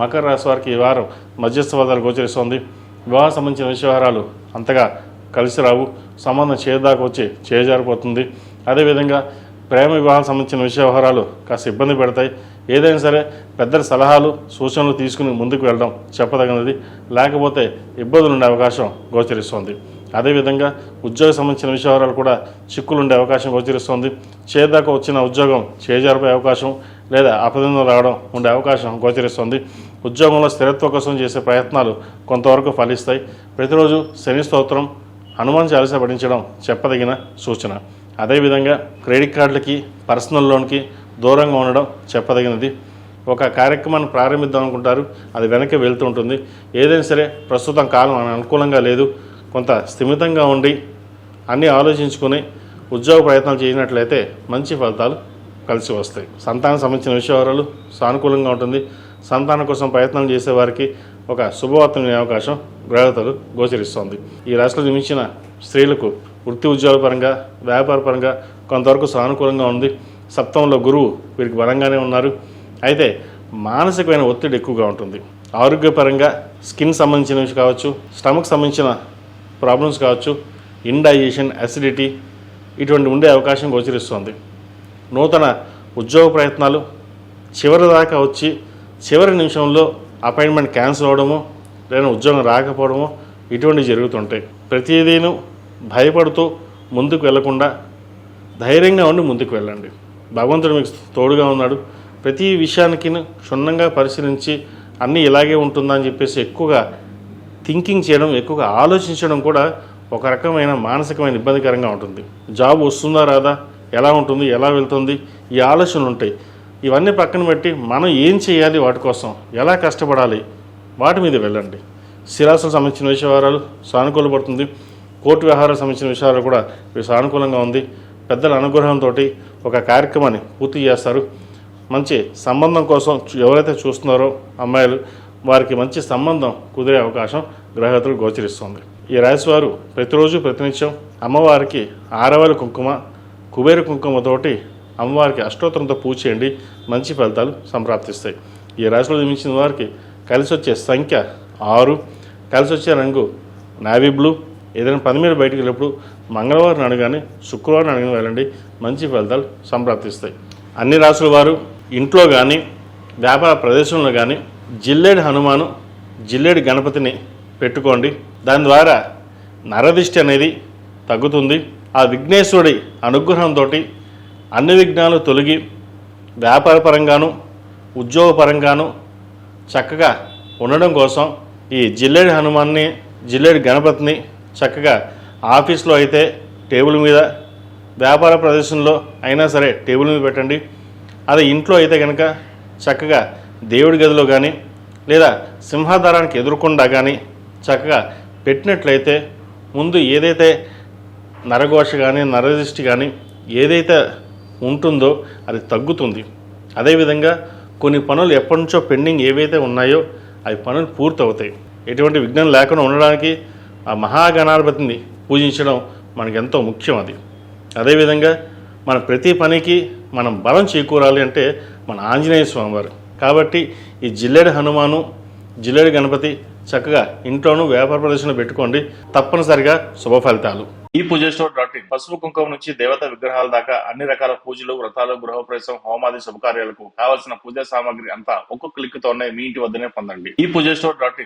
మకర రాశి వారికి ఈ వారం మధ్యస్థ ఫలితాలు గోచరిస్తోంది. వివాహ సంబంధించిన విషయాలు అంతగా కలిసి రావు, సంబంధం చేదాకా వచ్చి చేజారిపోతుంది. అదేవిధంగా ప్రేమ వివాహాలకు సంబంధించిన వ్యవహారాలు కాస్త ఇబ్బంది పెడతాయి. ఏదైనా సరే పెద్దల సలహాలు సూచనలు తీసుకుని ముందుకు వెళ్ళడం చెప్పదగినది, లేకపోతే ఇబ్బందులు ఉండే అవకాశం గోచరిస్తోంది. అదేవిధంగా ఉద్యోగ సంబంధించిన విషయాలు కూడా చిక్కులు ఉండే అవకాశం గోచరిస్తోంది. చేదాకా వచ్చిన ఉద్యోగం చేజారిపోయే అవకాశం లేదా అపనిందలు రావడం ఉండే అవకాశం గోచరిస్తోంది. ఉద్యోగంలో స్థిరత్వం కోసం చేసే ప్రయత్నాలు కొంతవరకు ఫలిస్తాయి. ప్రతిరోజు శని స్తోత్రం, హనుమాన్ చాలీసా పఠించడం చెప్పదగిన సూచన. అదేవిధంగా క్రెడిట్ కార్డులకి, పర్సనల్ లోన్కి దూరంగా ఉండడం చెప్పదగినది. ఒక కార్యక్రమాన్ని ప్రారంభిద్దాం అనుకుంటారు, అది వెనక్కి వెళ్తూ ఉంటుంది. ఏదైనా సరే ప్రస్తుతం కాలం అనుకూలంగా లేదు, కొంత స్థిమితంగా ఉండి అన్నీ ఆలోచించుకొని ఉద్యోగ ప్రయత్నాలు చేసినట్లయితే మంచి ఫలితాలు కలిసి వస్తాయి. సంతానం సంబంధించిన విషయాలు సానుకూలంగా ఉంటుంది. సంతానం కోసం ప్రయత్నం చేసేవారికి ఒక శుభవార్త వినే అవకాశం గ్రహతలు గోచరిస్తోంది. ఈ రాశిలో జన్మించిన స్త్రీలకు వృత్తి ఉద్యోగాల పరంగా, వ్యాపార పరంగా కొంతవరకు సానుకూలంగా ఉంది. సప్తమంలో గురువు వీరికి బలంగానే ఉన్నారు. అయితే మానసికమైన ఒత్తిడి ఎక్కువగా ఉంటుంది. ఆరోగ్యపరంగా స్కిన్ సంబంధించినవి కావచ్చు, స్టమక్ సంబంధించిన ప్రాబ్లమ్స్ కావచ్చు, ఇండైజెషన్, అసిడిటీ ఇటువంటి ఉండే అవకాశం గోచరిస్తోంది. నూతన ఉద్యోగ ప్రయత్నాలు చివరి దాకా వచ్చి చివరి నిమిషంలో అపాయింట్మెంట్ క్యాన్సిల్ అవ్వడము లేదా ఉద్యోగం రాకపోవడము ఇటువంటివి జరుగుతుంటాయి. ప్రతిదీను భయపడుతూ ముందుకు వెళ్లకుండా ధైర్యంగా ఉండి ముందుకు వెళ్ళండి. భగవంతుడు మీకు తోడుగా ఉన్నాడు. ప్రతి విషయానికి క్షుణ్ణంగా పరిశీలించి అన్నీ ఇలాగే ఉంటుందా అని చెప్పేసి ఎక్కువగా థింకింగ్ చేయడం, ఎక్కువగా ఆలోచించడం కూడా ఒక రకమైన మానసికమైన ఇబ్బందికరంగా ఉంటుంది. జాబ్ వస్తుందా రాదా, ఎలా ఉంటుంది, ఎలా వెళ్తుంది, ఈ ఆలోచనలు ఉంటాయి. ఇవన్నీ పక్కన పెట్టి మనం ఏం చేయాలి, వాటి కోసం ఎలా కష్టపడాలి, వాటి మీద వెళ్ళండి. స్థిరాస్తులకు సంబంధించిన విషయాలు సానుకూలపడుతుంది. కోర్టు వ్యవహారాలకు సంబంధించిన విషయాలు కూడా సానుకూలంగా ఉంది. పెద్దల అనుగ్రహంతో ఒక కార్యక్రమాన్ని పూర్తి చేస్తారు. మంచి సంబంధం కోసం ఎవరైతే చూస్తున్నారో అమ్మాయిలు, వారికి మంచి సంబంధం కుదిరే అవకాశం గ్రహతులు గోచరిస్తుంది. ఈ రాశి వారు ప్రతిరోజు ప్రతినిత్యం అమ్మవారికి ఆరవలి కుంకుమ, కుబేర కుంకుమతోటి అమ్మవారికి అష్టోత్తరంతో పూజ చేయండి, మంచి ఫలితాలు సంప్రాప్తిస్తాయి. ఈ రాశిలో జన్మించిన వారికి కలిసి వచ్చే సంఖ్య 6, కలిసి వచ్చే రంగు నావీ బ్లూ. ఏదైనా పని మీద బయటకు వెళ్ళినప్పుడు మంగళవారం అడగానే, శుక్రవారం అడగని వెళ్ళండి, మంచి ఫలితాలు సంప్రాప్తిస్తాయి. అన్ని రాసుల వారు ఇంట్లో కానీ వ్యాపార ప్రదేశంలో కానీ జిల్లేడు హనుమాను, జిల్లేడు గణపతిని పెట్టుకోండి. దాని ద్వారా నరదిష్టి అనేది తగ్గుతుంది. ఆ విఘ్నేశ్వరుడి అనుగ్రహంతో అన్ని విఘ్నాలు తొలగి వ్యాపార పరంగాను ఉద్యోగ పరంగాను చక్కగా ఉండడం కోసం ఈ జిల్లేడు హనుమాన్ని, జిల్లేడు గణపతిని చక్కగా ఆఫీస్లో అయితే టేబుల్ మీద, వ్యాపార ప్రదేశంలో అయినా సరే టేబుల్ మీద పెట్టండి. అదే ఇంట్లో అయితే కనుక చక్కగా దేవుడి గదిలో కానీ లేదా సింహాధారానికి ఎదురుకుండా కానీ చక్కగా పెట్టినట్లయితే ముందు ఏదైతే నరఘోష కానీ నరదృష్టి కానీ ఏదైతే ఉంటుందో అది తగ్గుతుంది. అదేవిధంగా కొన్ని పనులు ఎప్పటి నుంచో పెండింగ్ ఏవైతే ఉన్నాయో అవి పనులు పూర్తవుతాయి. ఎటువంటి విఘ్నం లేకుండా ఉండడానికి ఆ మహాగణాధిపతిని పూజించడం మనకు ఎంతో ముఖ్యం. అదేవిధంగా మన ప్రతి పనికి మనం బలం చేకూరాలి అంటే మన ఆంజనేయ స్వామివారు. కాబట్టి ఈ జిల్లేడు హనుమాను, జిల్లేడు గణపతి చక్కగా ఇంట్లోనూ వ్యాపార ప్రదేశంలో పెట్టుకోండి, తప్పనిసరిగా శుభ ఫలితాలు. ఈ పూజస్టోర్.in పసుపు కుంకుమ నుంచి దేవతా విగ్రహాల దాకా అన్ని రకాల పూజలు, వ్రతాలు, గృహప్రవేశం, హోమాది శుభకార్యాలకు కావాల్సిన పూజా సామాగ్రి అంతా ఒక్కొక్క క్లిక్ తోనే మీ ఇంటి వద్దనే పొందండి. ఈ పూజస్టోర్.in